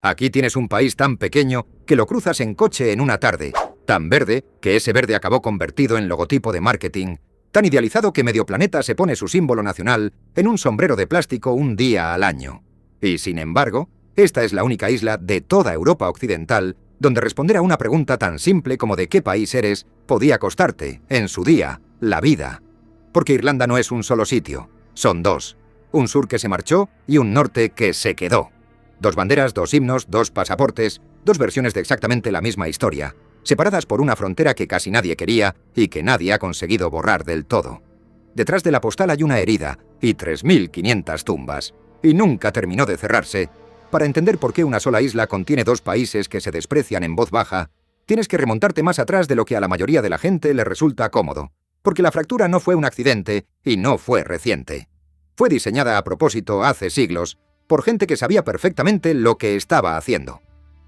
Aquí tienes un país tan pequeño que lo cruzas en coche en una tarde, tan verde que ese verde acabó convertido en logotipo de marketing, tan idealizado que medio planeta se pone su símbolo nacional en un sombrero de plástico un día al año. Y sin embargo, esta es la única isla de toda Europa occidental donde responder a una pregunta tan simple como de qué país eres podía costarte, en su día, la vida. Porque Irlanda no es un solo sitio, son dos. Un sur que se marchó y un norte que se quedó. Dos banderas, dos himnos, dos pasaportes, dos versiones de exactamente la misma historia, separadas por una frontera que casi nadie quería y que nadie ha conseguido borrar del todo. Detrás de la postal hay una herida y 3.500 tumbas, y nunca terminó de cerrarse. Para entender por qué una sola isla contiene dos países que se desprecian en voz baja, tienes que remontarte más atrás de lo que a la mayoría de la gente le resulta cómodo, porque la fractura no fue un accidente y no fue reciente. Fue diseñada a propósito hace siglos, por gente que sabía perfectamente lo que estaba haciendo.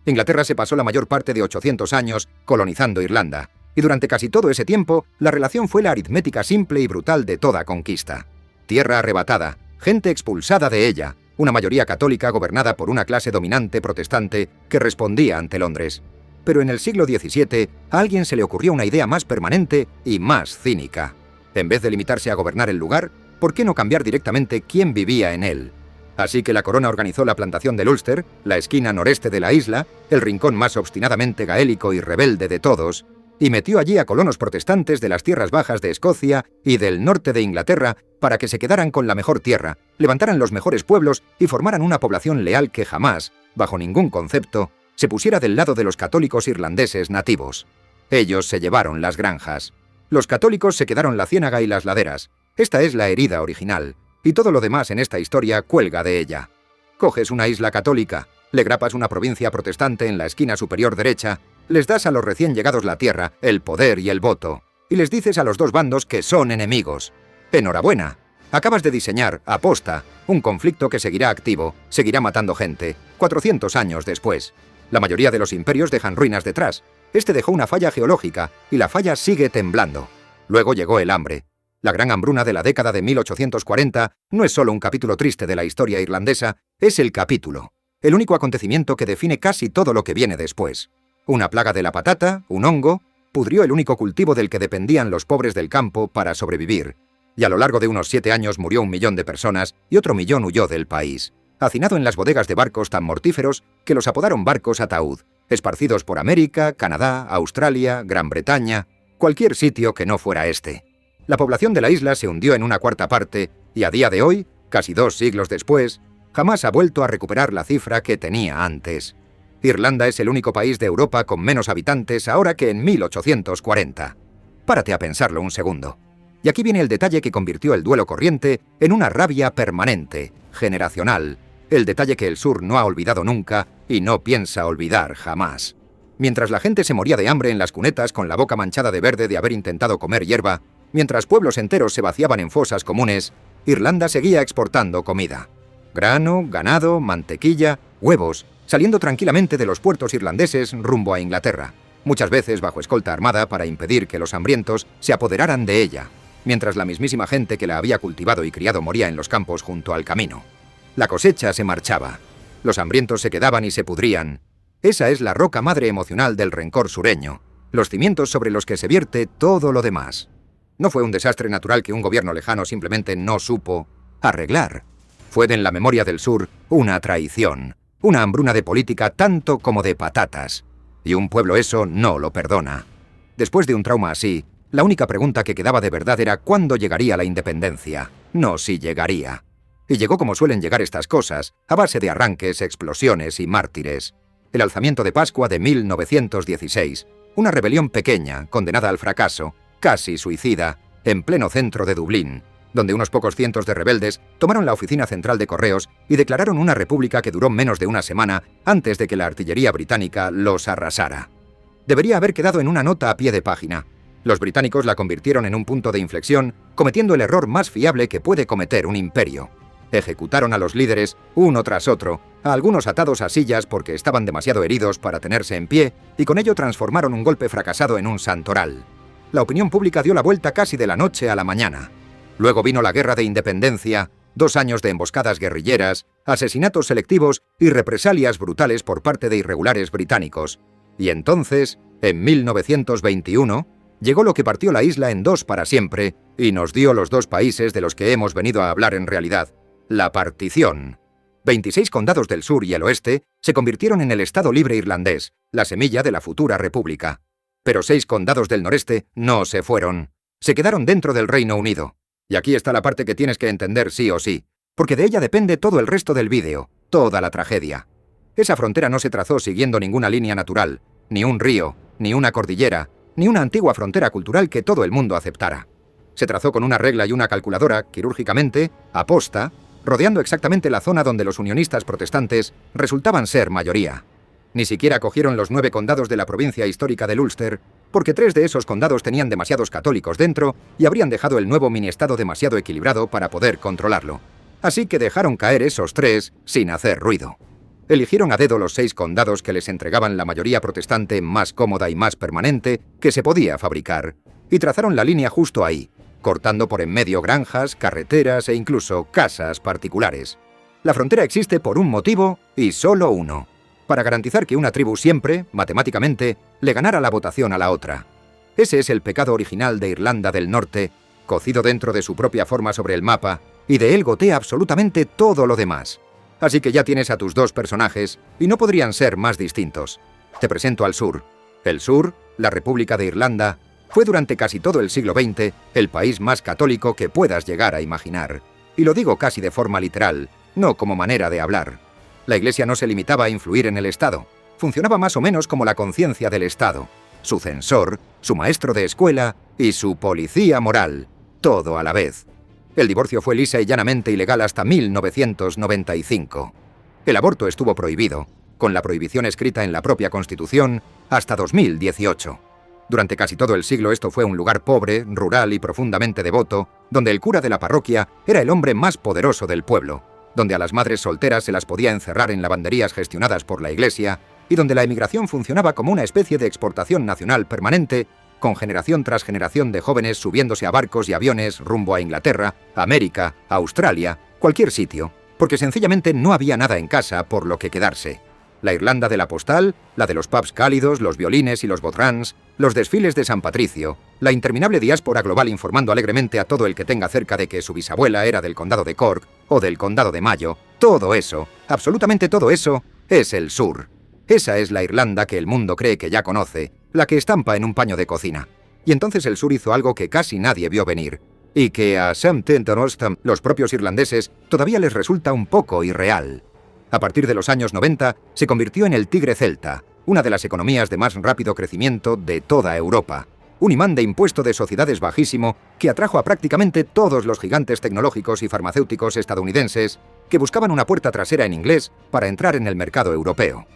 Inglaterra se pasó la mayor parte de 800 años colonizando Irlanda, y durante casi todo ese tiempo, la relación fue la aritmética simple y brutal de toda conquista. Tierra arrebatada, gente expulsada de ella, una mayoría católica gobernada por una clase dominante protestante que respondía ante Londres. Pero en el siglo XVII, a alguien se le ocurrió una idea más permanente y más cínica. En vez de limitarse a gobernar el lugar, ¿por qué no cambiar directamente quién vivía en él? Así que la corona organizó la plantación del Ulster, la esquina noreste de la isla, el rincón más obstinadamente gaélico y rebelde de todos, y metió allí a colonos protestantes de las tierras bajas de Escocia y del norte de Inglaterra para que se quedaran con la mejor tierra, levantaran los mejores pueblos y formaran una población leal que jamás, bajo ningún concepto, se pusiera del lado de los católicos irlandeses nativos. Ellos se llevaron las granjas. Los católicos se quedaron la ciénaga y las laderas. Esta es la herida original, y todo lo demás en esta historia cuelga de ella. Coges una isla católica, le grapas una provincia protestante en la esquina superior derecha, les das a los recién llegados la tierra, el poder y el voto, y les dices a los dos bandos que son enemigos. ¡Enhorabuena! Acabas de diseñar, aposta, un conflicto que seguirá activo, seguirá matando gente, 400 años después. La mayoría de los imperios dejan ruinas detrás. Este dejó una falla geológica, y la falla sigue temblando. Luego llegó el hambre. La gran hambruna de la década de 1840 no es solo un capítulo triste de la historia irlandesa, es el capítulo, el único acontecimiento que define casi todo lo que viene después. Una plaga de la patata, un hongo, pudrió el único cultivo del que dependían los pobres del campo para sobrevivir, y a lo largo de unos 7 años murió 1 millón de personas y otro millón huyó del país, hacinado en las bodegas de barcos tan mortíferos que los apodaron barcos ataúd, esparcidos por América, Canadá, Australia, Gran Bretaña, cualquier sitio que no fuera este. La población de la isla se hundió en una cuarta parte y a día de hoy, casi 2 siglos después, jamás ha vuelto a recuperar la cifra que tenía antes. Irlanda es el único país de Europa con menos habitantes ahora que en 1840. Párate a pensarlo un segundo. Y aquí viene el detalle que convirtió el duelo corriente en una rabia permanente, generacional, el detalle que el sur no ha olvidado nunca y no piensa olvidar jamás. Mientras la gente se moría de hambre en las cunetas con la boca manchada de verde de haber intentado comer hierba, mientras pueblos enteros se vaciaban en fosas comunes, Irlanda seguía exportando comida. Grano, ganado, mantequilla, huevos, saliendo tranquilamente de los puertos irlandeses rumbo a Inglaterra, muchas veces bajo escolta armada para impedir que los hambrientos se apoderaran de ella, mientras la mismísima gente que la había cultivado y criado moría en los campos junto al camino. La cosecha se marchaba. Los hambrientos se quedaban y se pudrían. Esa es la roca madre emocional del rencor sureño, los cimientos sobre los que se vierte todo lo demás. No fue un desastre natural que un gobierno lejano simplemente no supo arreglar. Fue en la memoria del sur una traición, una hambruna de política tanto como de patatas. Y un pueblo eso no lo perdona. Después de un trauma así, la única pregunta que quedaba de verdad era ¿cuándo llegaría la independencia? No si llegaría. Y llegó como suelen llegar estas cosas, a base de arranques, explosiones y mártires. El alzamiento de Pascua de 1916, una rebelión pequeña, condenada al fracaso, casi suicida, en pleno centro de Dublín, donde unos pocos cientos de rebeldes tomaron la oficina central de correos y declararon una república que duró menos de una semana antes de que la artillería británica los arrasara. Debería haber quedado en una nota a pie de página. Los británicos la convirtieron en un punto de inflexión, cometiendo el error más fiable que puede cometer un imperio. Ejecutaron a los líderes, uno tras otro, a algunos atados a sillas porque estaban demasiado heridos para tenerse en pie, y con ello transformaron un golpe fracasado en un santoral. La opinión pública dio la vuelta casi de la noche a la mañana. Luego vino la Guerra de Independencia, 2 años de emboscadas guerrilleras, asesinatos selectivos y represalias brutales por parte de irregulares británicos. Y entonces, en 1921, llegó lo que partió la isla en dos para siempre y nos dio los dos países de los que hemos venido a hablar en realidad: la partición. 26 condados del sur y el oeste se convirtieron en el Estado Libre Irlandés, la semilla de la futura república. Pero 6 condados del noreste no se fueron. Se quedaron dentro del Reino Unido. Y aquí está la parte que tienes que entender sí o sí, porque de ella depende todo el resto del vídeo, toda la tragedia. Esa frontera no se trazó siguiendo ninguna línea natural, ni un río, ni una cordillera, ni una antigua frontera cultural que todo el mundo aceptara. Se trazó con una regla y una calculadora, quirúrgicamente, aposta, rodeando exactamente la zona donde los unionistas protestantes resultaban ser mayoría. Ni siquiera cogieron los 9 condados de la provincia histórica del Ulster, porque 3 de esos condados tenían demasiados católicos dentro y habrían dejado el nuevo mini-estado demasiado equilibrado para poder controlarlo. Así que dejaron caer esos 3 sin hacer ruido. Eligieron a dedo los 6 condados que les entregaban la mayoría protestante más cómoda y más permanente que se podía fabricar, y trazaron la línea justo ahí, cortando por en medio granjas, carreteras e incluso casas particulares. La frontera existe por un motivo y solo uno: para garantizar que una tribu siempre, matemáticamente, le ganara la votación a la otra. Ese es el pecado original de Irlanda del Norte, cocido dentro de su propia forma sobre el mapa, y de él gotea absolutamente todo lo demás. Así que ya tienes a tus 2 personajes, y no podrían ser más distintos. Te presento al sur. El sur, la República de Irlanda, fue durante casi todo el siglo XX el país más católico que puedas llegar a imaginar. Y lo digo casi de forma literal, no como manera de hablar. La Iglesia no se limitaba a influir en el Estado. Funcionaba más o menos como la conciencia del Estado, su censor, su maestro de escuela y su policía moral, todo a la vez. El divorcio fue lisa y llanamente ilegal hasta 1995. El aborto estuvo prohibido, con la prohibición escrita en la propia Constitución, hasta 2018. Durante casi todo el siglo esto fue un lugar pobre, rural y profundamente devoto, donde el cura de la parroquia era el hombre más poderoso del pueblo, donde a las madres solteras se las podía encerrar en lavanderías gestionadas por la Iglesia y donde la emigración funcionaba como una especie de exportación nacional permanente, con generación tras generación de jóvenes subiéndose a barcos y aviones rumbo a Inglaterra, América, Australia, cualquier sitio, porque sencillamente no había nada en casa por lo que quedarse. La Irlanda de la postal, la de los pubs cálidos, los violines y los bodrans, los desfiles de San Patricio, la interminable diáspora global informando alegremente a todo el que tenga cerca de que su bisabuela era del condado de Cork o del condado de Mayo, todo eso, absolutamente todo eso, es el sur. Esa es la Irlanda que el mundo cree que ya conoce, la que estampa en un paño de cocina. Y entonces el sur hizo algo que casi nadie vio venir, y que a Sam Tintonostam, los propios irlandeses, todavía les resulta un poco irreal. A partir de los años 90, se convirtió en el tigre celta, una de las economías de más rápido crecimiento de toda Europa. Un imán de impuesto de sociedades bajísimo que atrajo a prácticamente todos los gigantes tecnológicos y farmacéuticos estadounidenses que buscaban una puerta trasera en inglés para entrar en el mercado europeo.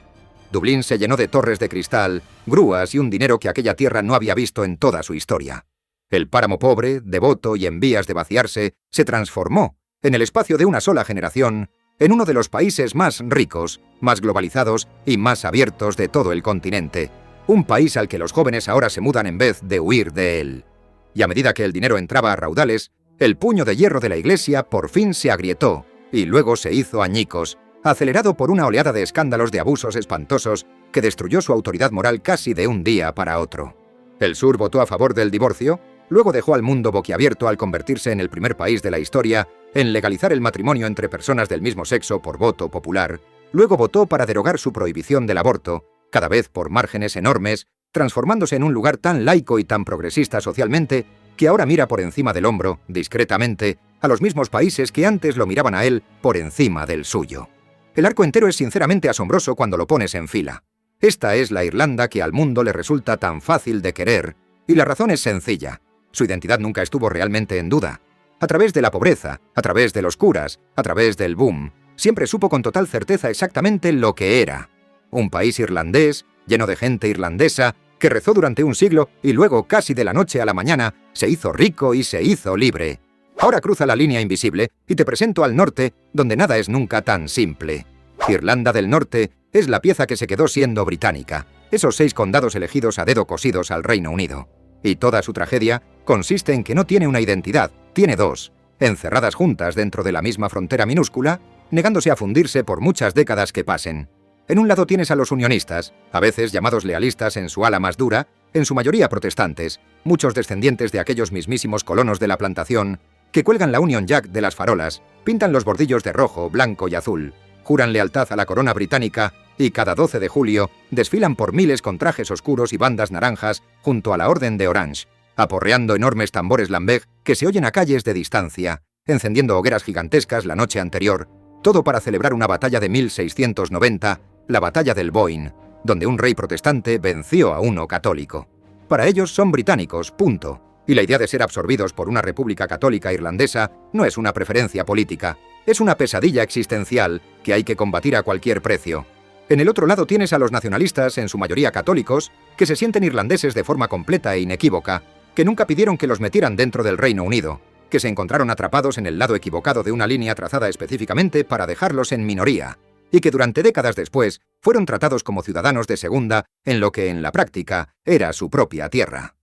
Dublín se llenó de torres de cristal, grúas y un dinero que aquella tierra no había visto en toda su historia. El páramo pobre, devoto y en vías de vaciarse, se transformó, en el espacio de una sola generación, en uno de los países más ricos, más globalizados y más abiertos de todo el continente. Un país al que los jóvenes ahora se mudan en vez de huir de él. Y a medida que el dinero entraba a raudales, el puño de hierro de la Iglesia por fin se agrietó y luego se hizo añicos, acelerado por una oleada de escándalos de abusos espantosos que destruyó su autoridad moral casi de un día para otro. El sur votó a favor del divorcio, luego dejó al mundo boquiabierto al convertirse en el primer país de la historia en legalizar el matrimonio entre personas del mismo sexo por voto popular, luego votó para derogar su prohibición del aborto, cada vez por márgenes enormes, transformándose en un lugar tan laico y tan progresista socialmente que ahora mira por encima del hombro, discretamente, a los mismos países que antes lo miraban a él por encima del suyo. El arco entero es sinceramente asombroso cuando lo pones en fila. Esta es la Irlanda que al mundo le resulta tan fácil de querer, y la razón es sencilla. Su identidad nunca estuvo realmente en duda. A través de la pobreza, a través de los curas, a través del boom, siempre supo con total certeza exactamente lo que era. Un país irlandés, lleno de gente irlandesa, que rezó durante un siglo y luego, casi de la noche a la mañana, se hizo rico y se hizo libre. Ahora cruza la línea invisible y te presento al norte, donde nada es nunca tan simple. Irlanda del Norte es la pieza que se quedó siendo británica, esos 6 condados elegidos a dedo cosidos al Reino Unido. Y toda su tragedia consiste en que no tiene una identidad, tiene 2. encerradas juntas dentro de la misma frontera minúscula, negándose a fundirse por muchas décadas que pasen. En un lado tienes a los unionistas, a veces llamados lealistas en su ala más dura, en su mayoría protestantes, muchos descendientes de aquellos mismísimos colonos de la plantación, que cuelgan la Union Jack de las farolas, pintan los bordillos de rojo, blanco y azul, juran lealtad a la corona británica y cada 12 de julio desfilan por miles con trajes oscuros y bandas naranjas junto a la Orden de Orange, aporreando enormes tambores Lambeg que se oyen a calles de distancia, encendiendo hogueras gigantescas la noche anterior, todo para celebrar una batalla de 1690, la batalla del Boyne, donde un rey protestante venció a uno católico. Para ellos son británicos, punto. Y la idea de ser absorbidos por una república católica irlandesa no es una preferencia política, es una pesadilla existencial que hay que combatir a cualquier precio. En el otro lado tienes a los nacionalistas, en su mayoría católicos, que se sienten irlandeses de forma completa e inequívoca, que nunca pidieron que los metieran dentro del Reino Unido, que se encontraron atrapados en el lado equivocado de una línea trazada específicamente para dejarlos en minoría, y que durante décadas después fueron tratados como ciudadanos de segunda en lo que en la práctica era su propia tierra.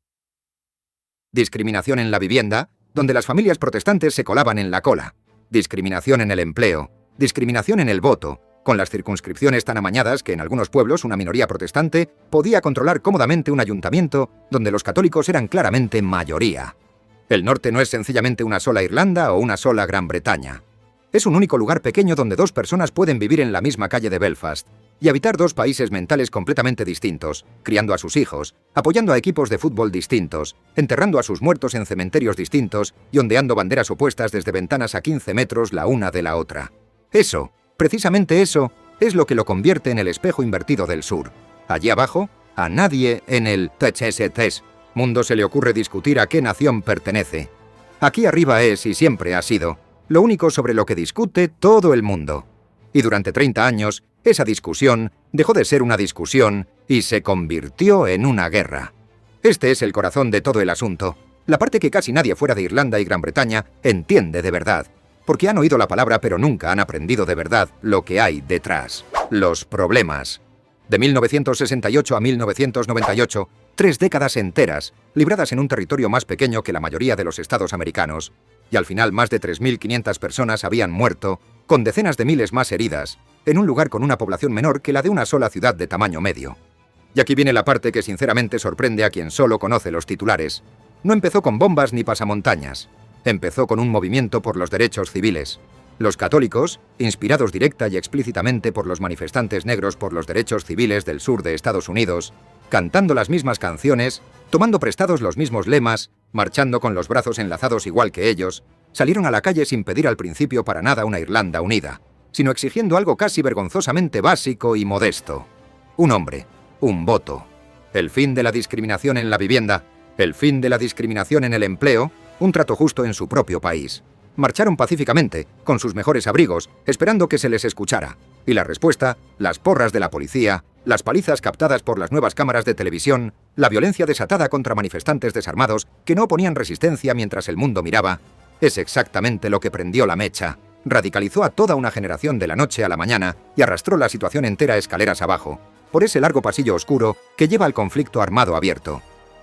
Discriminación en la vivienda, donde las familias protestantes se colaban en la cola. Discriminación en el empleo. Discriminación en el voto, con las circunscripciones tan amañadas que en algunos pueblos una minoría protestante podía controlar cómodamente un ayuntamiento donde los católicos eran claramente mayoría. El norte no es sencillamente una sola Irlanda o una sola Gran Bretaña. Es un único lugar pequeño donde dos personas pueden vivir en la misma calle de Belfast y habitar dos países mentales completamente distintos, criando a sus hijos, apoyando a equipos de fútbol distintos, enterrando a sus muertos en cementerios distintos y ondeando banderas opuestas desde ventanas a 15 metros la una de la otra. Eso, precisamente eso, es lo que lo convierte en el espejo invertido del sur. Allí abajo, a nadie en el THSTS mundo se le ocurre discutir a qué nación pertenece. Aquí arriba es, y siempre ha sido, lo único sobre lo que discute todo el mundo. Y durante 30 años, esa discusión dejó de ser una discusión y se convirtió en una guerra. Este es el corazón de todo el asunto, la parte que casi nadie fuera de Irlanda y Gran Bretaña entiende de verdad, porque han oído la palabra pero nunca han aprendido de verdad lo que hay detrás. Los problemas. De 1968 a 1998, 3 décadas enteras, libradas en un territorio más pequeño que la mayoría de los estados americanos, y al final más de 3.500 personas habían muerto, con decenas de miles más heridas, en un lugar con una población menor que la de una sola ciudad de tamaño medio. Y aquí viene la parte que sinceramente sorprende a quien solo conoce los titulares. No empezó con bombas ni pasamontañas. Empezó con un movimiento por los derechos civiles. Los católicos, inspirados directa y explícitamente por los manifestantes negros por los derechos civiles del sur de Estados Unidos, cantando las mismas canciones, tomando prestados los mismos lemas, marchando con los brazos enlazados igual que ellos, salieron a la calle sin pedir al principio para nada una Irlanda unida, sino exigiendo algo casi vergonzosamente básico y modesto. Un hombre, un voto. El fin de la discriminación en la vivienda, el fin de la discriminación en el empleo, un trato justo en su propio país. Marcharon pacíficamente, con sus mejores abrigos, esperando que se les escuchara. Y la respuesta, las porras de la policía, las palizas captadas por las nuevas cámaras de televisión, la violencia desatada contra manifestantes desarmados que no oponían resistencia mientras el mundo miraba, es exactamente lo que prendió la mecha, radicalizó a toda una generación de la noche a la mañana y arrastró la situación entera escaleras abajo, por ese largo pasillo oscuro que lleva al conflicto armado abierto.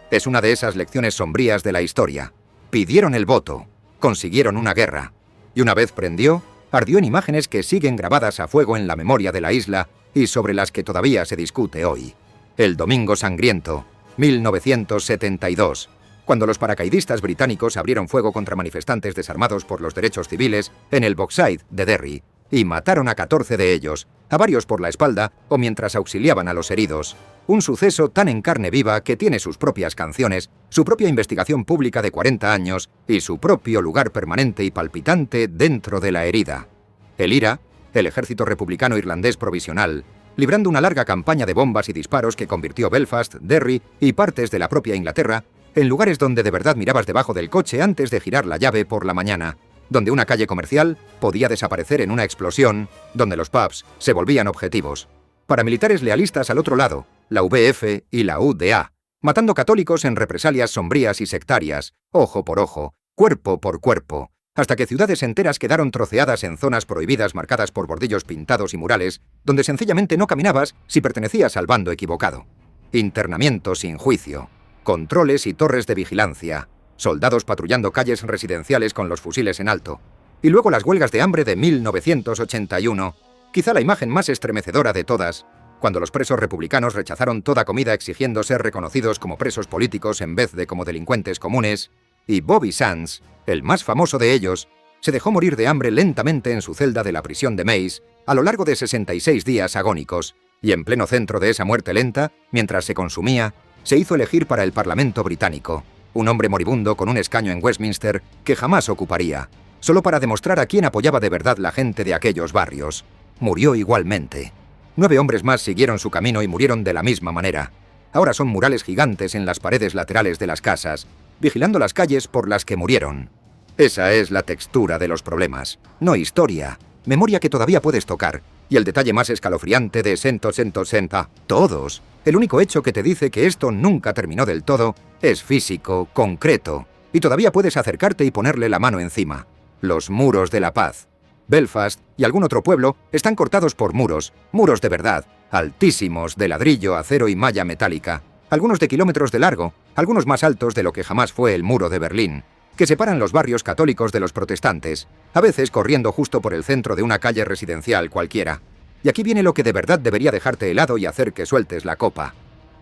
Es una de esas lecciones sombrías de la historia. Pidieron el voto, consiguieron una guerra, y una vez prendió, ardió en imágenes que siguen grabadas a fuego en la memoria de la isla y sobre las que todavía se discute hoy. El Domingo Sangriento, 1972, cuando los paracaidistas británicos abrieron fuego contra manifestantes desarmados por los derechos civiles en el Bogside de Derry y mataron a 14 de ellos, a varios por la espalda o mientras auxiliaban a los heridos. Un suceso tan en carne viva que tiene sus propias canciones, su propia investigación pública de 40 años y su propio lugar permanente y palpitante dentro de la herida. El IRA, el Ejército Republicano Irlandés Provisional, librando una larga campaña de bombas y disparos que convirtió Belfast, Derry y partes de la propia Inglaterra en lugares donde de verdad mirabas debajo del coche antes de girar la llave por la mañana, donde una calle comercial podía desaparecer en una explosión, donde los pubs se volvían objetivos. Paramilitares lealistas al otro lado, la VF y la UDA, matando católicos en represalias sombrías y sectarias, ojo por ojo, cuerpo por cuerpo, hasta que ciudades enteras quedaron troceadas en zonas prohibidas marcadas por bordillos pintados y murales, donde sencillamente no caminabas si pertenecías al bando equivocado. Internamientos sin juicio, controles y torres de vigilancia, soldados patrullando calles residenciales con los fusiles en alto. Y luego las huelgas de hambre de 1981, quizá la imagen más estremecedora de todas, cuando los presos republicanos rechazaron toda comida exigiendo ser reconocidos como presos políticos en vez de como delincuentes comunes, y Bobby Sands, el más famoso de ellos, se dejó morir de hambre lentamente en su celda de la prisión de Mays a lo largo de 66 días agónicos, y en pleno centro de esa muerte lenta, mientras se consumía, se hizo elegir para el Parlamento británico, un hombre moribundo con un escaño en Westminster que jamás ocuparía, solo para demostrar a quién apoyaba de verdad la gente de aquellos barrios. Murió igualmente. 9 hombres más siguieron su camino y murieron de la misma manera. Ahora son murales gigantes en las paredes laterales de las casas, vigilando las calles por las que murieron. Esa es la textura de los problemas, no historia, memoria que todavía puedes tocar, y el detalle más escalofriante de todos. El único hecho que te dice que esto nunca terminó del todo es físico, concreto, y todavía puedes acercarte y ponerle la mano encima. Los muros de la paz. Belfast y algún otro pueblo están cortados por muros de verdad, altísimos, de ladrillo, acero y malla metálica, algunos de kilómetros de largo, algunos más altos de lo que jamás fue el muro de Berlín, que separan los barrios católicos de los protestantes, a veces corriendo justo por el centro de una calle residencial cualquiera. Y aquí viene lo que de verdad debería dejarte helado y hacer que sueltes la copa.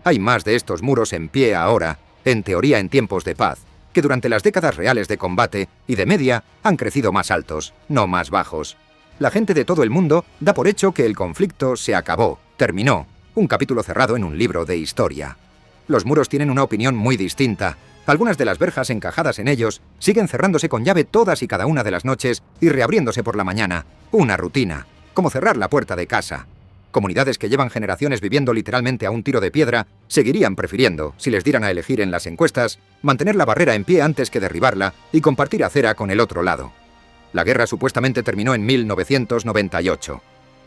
Hay más de estos muros en pie ahora, en teoría en tiempos de paz, que durante las décadas reales de combate y de media han crecido más altos, no más bajos. La gente de todo el mundo da por hecho que el conflicto se acabó, terminó, un capítulo cerrado en un libro de historia. Los muros tienen una opinión muy distinta. Algunas de las verjas encajadas en ellos siguen cerrándose con llave todas y cada una de las noches y reabriéndose por la mañana. Una rutina, como cerrar la puerta de casa. Comunidades que llevan generaciones viviendo literalmente a un tiro de piedra seguirían prefiriendo, si les dieran a elegir en las encuestas, mantener la barrera en pie antes que derribarla y compartir acera con el otro lado. La guerra supuestamente terminó en 1998.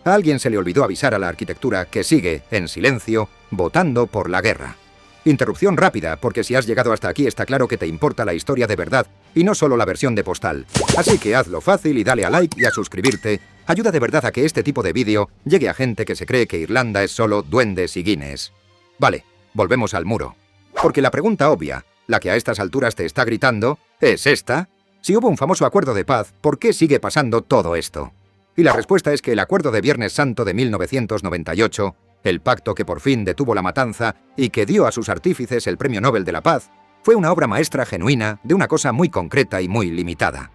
A alguien se le olvidó avisar a la arquitectura que sigue, en silencio, votando por la guerra. Interrupción rápida, porque si has llegado hasta aquí está claro que te importa la historia de verdad y no solo la versión de postal. Así que hazlo fácil y dale a like y a suscribirte. Ayuda de verdad a que este tipo de vídeo llegue a gente que se cree que Irlanda es solo duendes y guineas. Vale, volvemos al muro. Porque la pregunta obvia, la que a estas alturas te está gritando, es esta. Si hubo un famoso acuerdo de paz, ¿por qué sigue pasando todo esto? Y la respuesta es que el acuerdo de Viernes Santo de 1998, el pacto que por fin detuvo la matanza y que dio a sus artífices el Premio Nobel de la Paz, fue una obra maestra genuina de una cosa muy concreta y muy limitada.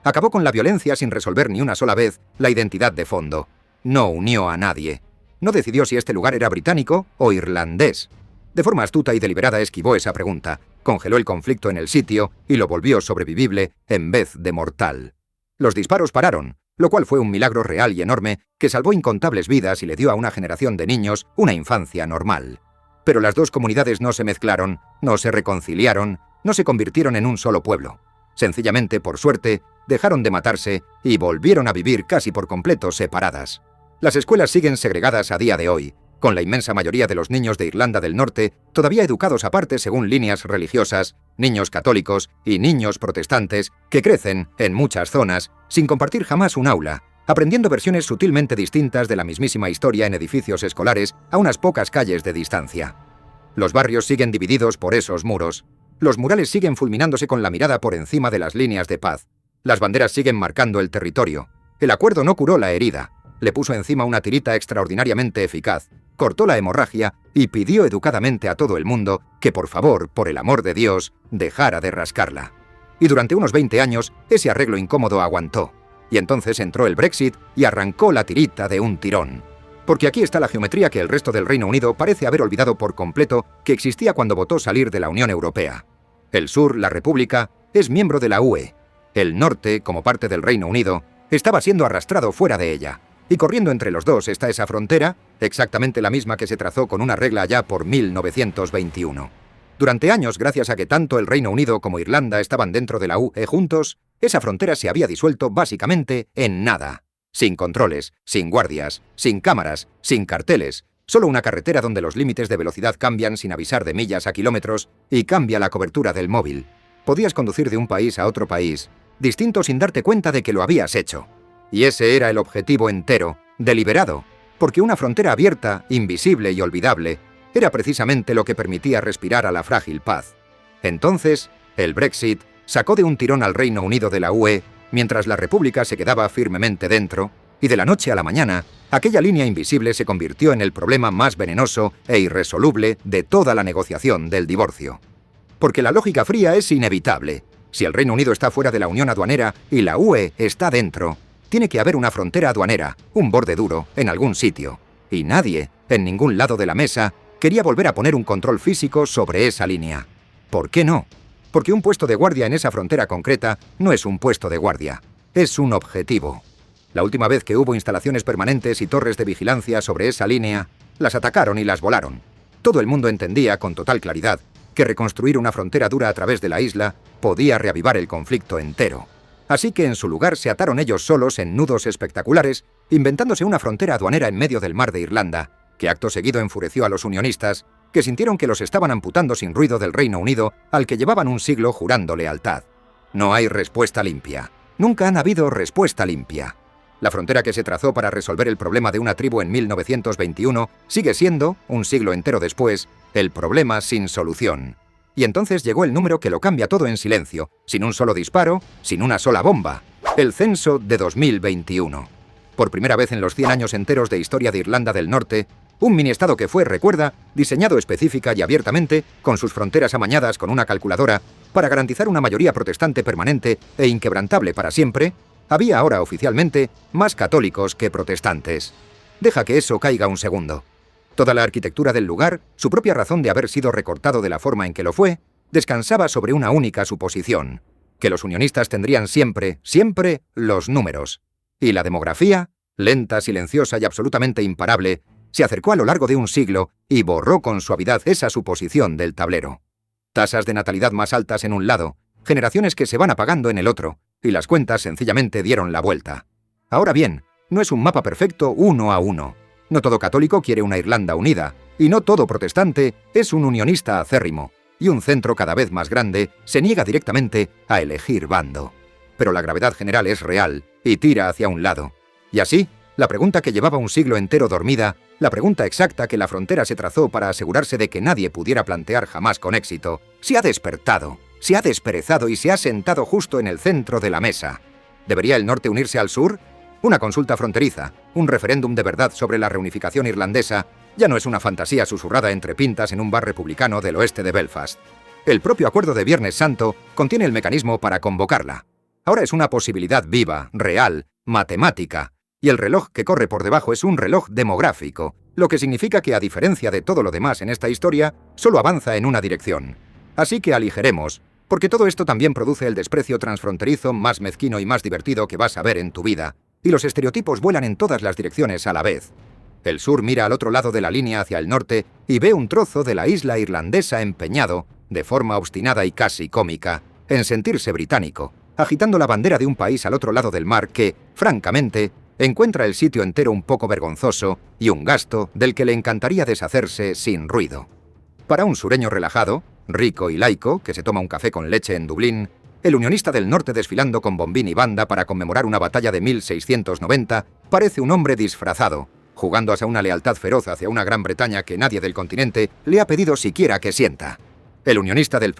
Acabó con la violencia sin resolver ni una sola vez la identidad de fondo. No unió a nadie. No decidió si este lugar era británico o irlandés. De forma astuta y deliberada esquivó esa pregunta, congeló el conflicto en el sitio y lo volvió sobrevivible en vez de mortal. Los disparos pararon, lo cual fue un milagro real y enorme que salvó incontables vidas y le dio a una generación de niños una infancia normal. Pero las dos comunidades no se mezclaron, no se reconciliaron, no se convirtieron en un solo pueblo. Sencillamente, por suerte, dejaron de matarse y volvieron a vivir casi por completo separadas. Las escuelas siguen segregadas a día de hoy, con la inmensa mayoría de los niños de Irlanda del Norte todavía educados aparte según líneas religiosas, niños católicos y niños protestantes que crecen, en muchas zonas, sin compartir jamás un aula, aprendiendo versiones sutilmente distintas de la mismísima historia en edificios escolares a unas pocas calles de distancia. Los barrios siguen divididos por esos muros. Los murales siguen fulminándose con la mirada por encima de las líneas de paz. Las banderas siguen marcando el territorio. El acuerdo no curó la herida. Le puso encima una tirita extraordinariamente eficaz, cortó la hemorragia y pidió educadamente a todo el mundo que por favor, por el amor de Dios, dejara de rascarla. Y durante unos 20 años, ese arreglo incómodo aguantó. Y entonces entró el Brexit y arrancó la tirita de un tirón. Porque aquí está la geometría que el resto del Reino Unido parece haber olvidado por completo que existía cuando votó salir de la Unión Europea. El sur, la República, es miembro de la UE. El norte, como parte del Reino Unido, estaba siendo arrastrado fuera de ella. Y corriendo entre los dos está esa frontera, exactamente la misma que se trazó con una regla allá por 1921. Durante años, gracias a que tanto el Reino Unido como Irlanda estaban dentro de la UE juntos, esa frontera se había disuelto básicamente en nada. Sin controles, sin guardias, sin cámaras, sin carteles, solo una carretera donde los límites de velocidad cambian sin avisar de millas a kilómetros y cambia la cobertura del móvil. Podías conducir de un país a otro país, distinto sin darte cuenta de que lo habías hecho. Y ese era el objetivo entero, deliberado, porque una frontera abierta, invisible y olvidable, era precisamente lo que permitía respirar a la frágil paz. Entonces, El Brexit sacó de un tirón al Reino Unido de la UE, mientras la República se quedaba firmemente dentro, y de la noche a la mañana, aquella línea invisible se convirtió en el problema más venenoso e irresoluble de toda la negociación del divorcio. Porque la lógica fría es inevitable. Si el Reino Unido está fuera de la Unión Aduanera y la UE está dentro, tiene que haber una frontera aduanera, un borde duro, en algún sitio. Y nadie, en ningún lado de la mesa, quería volver a poner un control físico sobre esa línea. ¿Por qué no? Porque un puesto de guardia en esa frontera concreta no es un puesto de guardia, es un objetivo. La última vez que hubo instalaciones permanentes y torres de vigilancia sobre esa línea, las atacaron y las volaron. Todo el mundo entendía con total claridad que reconstruir una frontera dura a través de la isla podía reavivar el conflicto entero. Así que en su lugar se ataron ellos solos en nudos espectaculares, inventándose una frontera aduanera en medio del mar de Irlanda, que acto seguido enfureció a los unionistas, que sintieron que los estaban amputando sin ruido del Reino Unido, al que llevaban un siglo jurando lealtad. No hay respuesta limpia. Nunca han habido respuesta limpia. La frontera que se trazó para resolver el problema de una tribu en 1921 sigue siendo, un siglo entero después, el problema sin solución. Y entonces llegó el número que lo cambia todo en silencio, sin un solo disparo, sin una sola bomba. El censo de 2021. Por primera vez en los 100 años enteros de historia de Irlanda del Norte, un miniestado que fue, recuerda, diseñado específica y abiertamente, con sus fronteras amañadas con una calculadora, para garantizar una mayoría protestante permanente e inquebrantable para siempre, había ahora oficialmente más católicos que protestantes. Deja que eso caiga un segundo. Toda la arquitectura del lugar, su propia razón de haber sido recortado de la forma en que lo fue, descansaba sobre una única suposición: que los unionistas tendrían siempre, siempre, los números. Y la demografía, lenta, silenciosa y absolutamente imparable, se acercó a lo largo de un siglo y borró con suavidad esa suposición del tablero. Tasas de natalidad más altas en un lado, generaciones que se van apagando en el otro, y las cuentas sencillamente dieron la vuelta. Ahora bien, no es un mapa perfecto uno a uno. No todo católico quiere una Irlanda unida, y no todo protestante es un unionista acérrimo, y un centro cada vez más grande se niega directamente a elegir bando. Pero la gravedad general es real y tira hacia un lado. Y así, la pregunta que llevaba un siglo entero dormida, la pregunta exacta que la frontera se trazó para asegurarse de que nadie pudiera plantear jamás con éxito, se ha despertado, se ha desperezado y se ha sentado justo en el centro de la mesa. ¿Debería el norte unirse al sur? Una consulta fronteriza, un referéndum de verdad sobre la reunificación irlandesa, ya no es una fantasía susurrada entre pintas en un bar republicano del oeste de Belfast. El propio acuerdo de Viernes Santo contiene el mecanismo para convocarla. Ahora es una posibilidad viva, real, matemática, y el reloj que corre por debajo es un reloj demográfico, lo que significa que, a diferencia de todo lo demás en esta historia, solo avanza en una dirección. Así que aligeremos, porque todo esto también produce el desprecio transfronterizo más mezquino y más divertido que vas a ver en tu vida, y los estereotipos vuelan en todas las direcciones a la vez. El sur mira al otro lado de la línea hacia el norte y ve un trozo de la isla irlandesa empeñado, de forma obstinada y casi cómica, en sentirse británico, agitando la bandera de un país al otro lado del mar que, francamente, encuentra el sitio entero un poco vergonzoso y un gasto del que le encantaría deshacerse sin ruido. Para un sureño relajado, rico y laico, que se toma un café con leche en Dublín, el unionista del norte desfilando con bombín y banda para conmemorar una batalla de 1690 parece un hombre disfrazado, jugando hacia una lealtad feroz hacia una Gran Bretaña que nadie del continente le ha pedido siquiera que sienta. El unionista del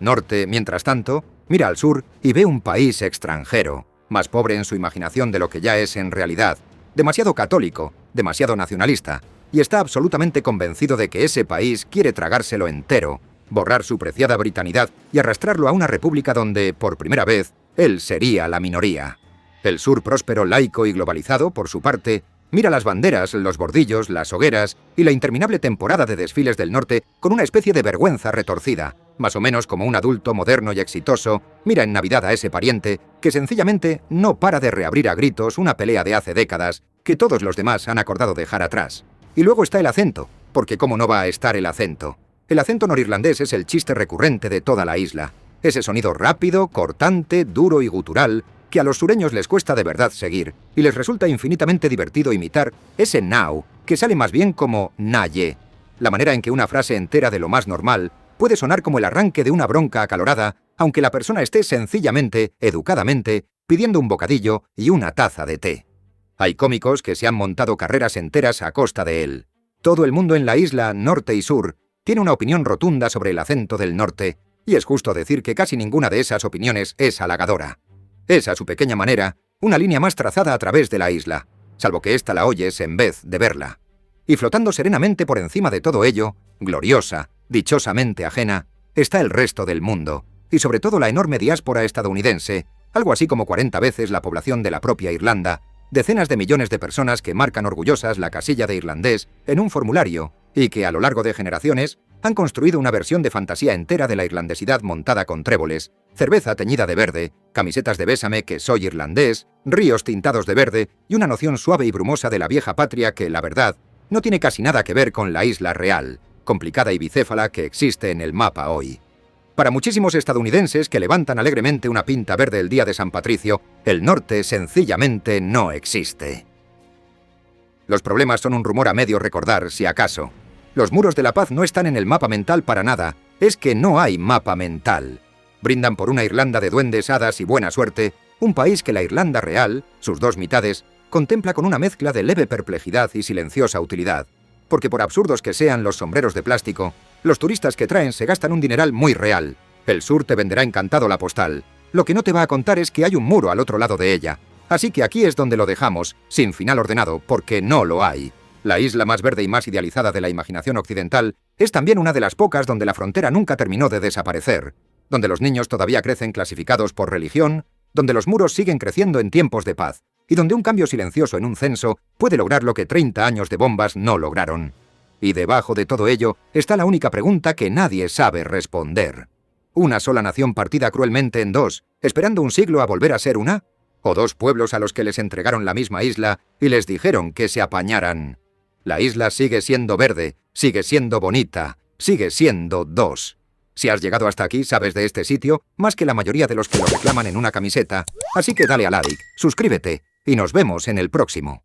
norte, mientras tanto, mira al sur y ve un país extranjero, más pobre en su imaginación de lo que ya es en realidad, demasiado católico, demasiado nacionalista, y está absolutamente convencido de que ese país quiere tragárselo entero, borrar su preciada britanidad y arrastrarlo a una república donde, por primera vez, él sería la minoría. El sur próspero, laico y globalizado, por su parte, mira las banderas, los bordillos, las hogueras y la interminable temporada de desfiles del norte con una especie de vergüenza retorcida, más o menos como un adulto moderno y exitoso mira en Navidad a ese pariente que sencillamente no para de reabrir a gritos una pelea de hace décadas que todos los demás han acordado dejar atrás. Y luego está el acento, porque ¿cómo no va a estar el acento? El acento norirlandés es el chiste recurrente de toda la isla. Ese sonido rápido, cortante, duro y gutural que a los sureños les cuesta de verdad seguir y les resulta infinitamente divertido imitar ese now, que sale más bien como naye. La manera en que una frase entera de lo más normal puede sonar como el arranque de una bronca acalorada, aunque la persona esté sencillamente, educadamente, pidiendo un bocadillo y una taza de té. Hay cómicos que se han montado carreras enteras a costa de él. Todo el mundo en la isla, norte y sur, tiene una opinión rotunda sobre el acento del norte, Y es justo decir que casi ninguna de esas opiniones es halagadora. Es, a su pequeña manera, una línea más trazada a través de la isla, salvo que ésta la oyes en vez de verla. Y flotando serenamente por encima de todo ello, gloriosa, dichosamente ajena, está el resto del mundo, y sobre todo la enorme diáspora estadounidense, algo así como 40 veces la población de la propia Irlanda, decenas de millones de personas que marcan orgullosas la casilla de irlandés en un formulario y que a lo largo de generaciones han construido una versión de fantasía entera de la irlandesidad montada con tréboles, cerveza teñida de verde, camisetas de bésame que soy irlandés, ríos tintados de verde y una noción suave y brumosa de la vieja patria que, la verdad, no tiene casi nada que ver con la isla real, complicada y bicéfala que existe en el mapa hoy. Para muchísimos estadounidenses que levantan alegremente una pinta verde el día de San Patricio, el norte sencillamente no existe. Los problemas son un rumor a medio recordar, si acaso. Los muros de la paz no están en el mapa mental para nada, es que no hay mapa mental. Brindan por una Irlanda de duendes, hadas y buena suerte, un país que la Irlanda real, sus dos mitades, contempla con una mezcla de leve perplejidad y silenciosa utilidad. Porque por absurdos que sean los sombreros de plástico, los turistas que traen se gastan un dineral muy real. El sur te venderá encantado la postal. Lo que no te va a contar es que hay un muro al otro lado de ella. Así que aquí es donde lo dejamos, sin final ordenado, porque no lo hay. La isla más verde y más idealizada de la imaginación occidental es también una de las pocas donde la frontera nunca terminó de desaparecer, donde los niños todavía crecen clasificados por religión, donde los muros siguen creciendo en tiempos de paz, y donde un cambio silencioso en un censo puede lograr lo que 30 años de bombas no lograron. Y debajo de todo ello está la única pregunta que nadie sabe responder. ¿Una sola nación partida cruelmente en dos, esperando un siglo a volver a ser una? ¿O dos pueblos a los que les entregaron la misma isla y les dijeron que se apañaran? La isla sigue siendo verde, sigue siendo bonita, sigue siendo dos. Si has llegado hasta aquí, sabes de este sitio más que la mayoría de los que lo reclaman en una camiseta. Así que dale a like, suscríbete y nos vemos en el próximo.